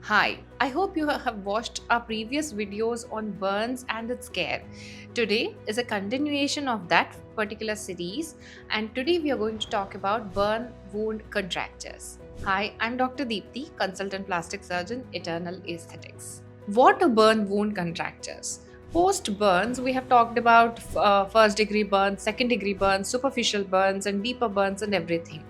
Hi, I hope you have watched our previous videos on burns and its care. Today is a continuation of that particular series, and today we are going to talk about burn wound contractures. Hi, I'm Dr. Deepthi, consultant plastic surgeon, Eternal Aesthetics. What are burn wound contractures? Post burns, we have talked about first degree burns, second degree burns, superficial burns, and deeper burns, and everything.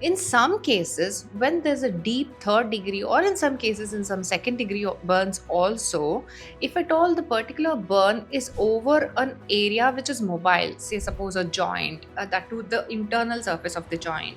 In some cases, when there's a deep third degree, or in some cases in some second degree burns also, if at all the particular burn is over an area which is mobile, say suppose a joint, that to the internal surface of the joint,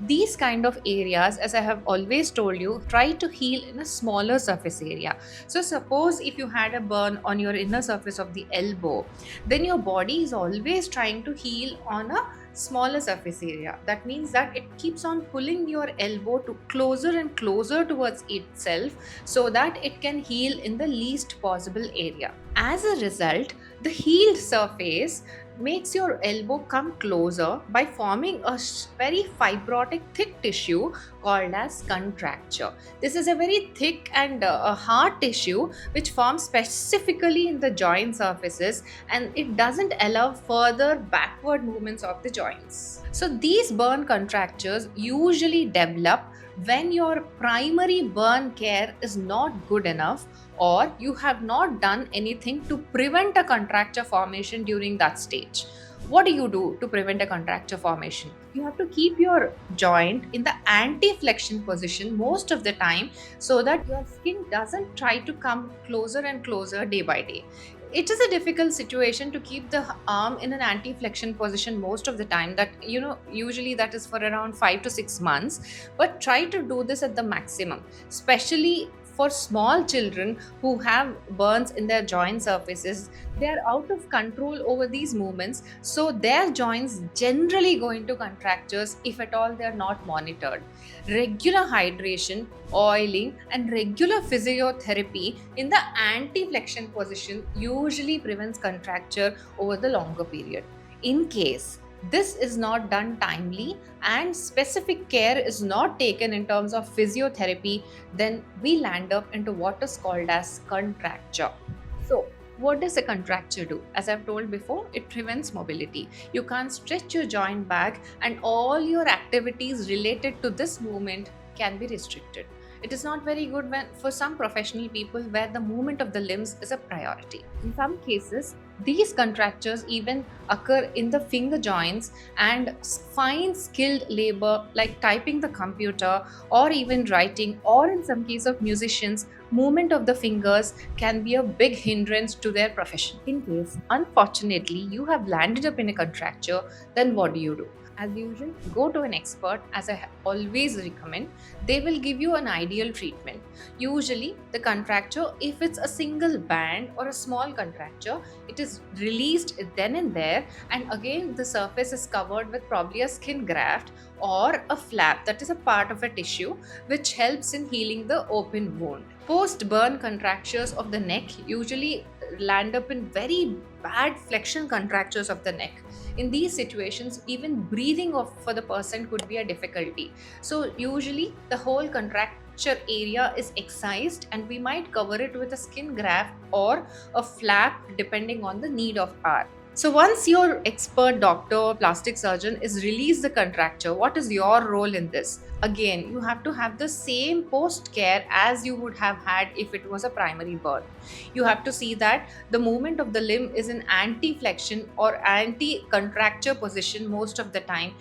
these kind of areas, as I have always told you, try to heal in a smaller surface area. So suppose if you had a burn on your inner surface of the elbow, then your body is always trying to heal on a smaller surface area. That means that it keeps on pulling your elbow to closer and closer towards itself so that it can heal in the least possible area. As a result, the healed surface makes your elbow come closer by forming a very fibrotic thick tissue called as contracture. This is a very thick and a hard tissue which forms specifically in the joint surfaces, and it doesn't allow further backward movements of the joints. So these burn contractures usually develop when your primary burn care is not good enough, or you have not done anything to prevent a contracture formation during that stage. What do you do to prevent a contracture formation? You have to keep your joint in the anti-flexion position most of the time so that your skin doesn't try to come closer and closer day by day. It is a difficult situation to keep the arm in an anti-flexion position most of the time, that usually that is for around 5 to 6 months, but try to do this at the maximum, especially for small children who have burns in their joint surfaces. They are out of control over these movements, so their joints generally go into contractures if at all they are not monitored. Regular hydration, oiling, and regular physiotherapy in the anti-flexion position usually prevents contracture over the longer period. In case this is not done timely and specific care is not taken in terms of physiotherapy, then we land up into what is called as contracture. So what does a contracture do? As I've told before, it prevents mobility. You can't stretch your joint back, and all your activities related to this movement can be restricted. It is not very good for some professional people where the movement of the limbs is a priority. In some cases, these contractures even occur in the finger joints, and fine skilled labor like typing the computer or even writing, or in some case of musicians, movement of the fingers can be a big hindrance to their profession. In case, unfortunately, you have landed up in a contracture, then what do you do? As usual, go to an expert, as I always recommend. They will give you an ideal treatment. Usually, the contracture, if it's a single band or a small contracture, it is released then and there, and again, the surface is covered with probably a skin graft or a flap, that is a part of a tissue which helps in healing the open wound. Post burn contractures of the neck usually land up in very bad flexion contractures of the neck. In these situations, even breathing for the person could be a difficulty. So usually the whole contracture area is excised, and we might cover it with a skin graft or a flap depending on the need of our. So once your expert doctor or plastic surgeon is released the contracture, what is your role in this? Again, you have to have the same post care as you would have had if it was a primary burn. You have to see that the movement of the limb is in anti-flexion or anti-contracture position most of the time.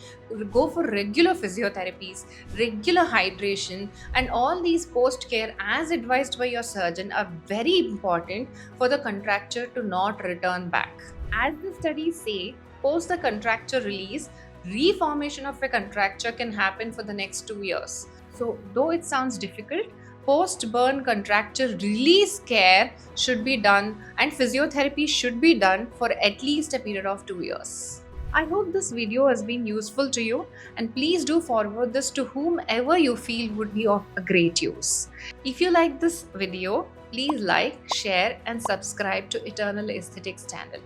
Go for regular physiotherapies, regular hydration, and all these post care as advised by your surgeon are very important for the contracture to not return back. As the studies say, post the contracture release, reformation of a contracture can happen for the next 2 years. So, though it sounds difficult, post burn contracture release care should be done, and physiotherapy should be done for at least a period of 2 years. I hope this video has been useful to you, and please do forward this to whomever you feel would be of a great use. If you like this video, please like, share, and subscribe to Eternal Aesthetics channel.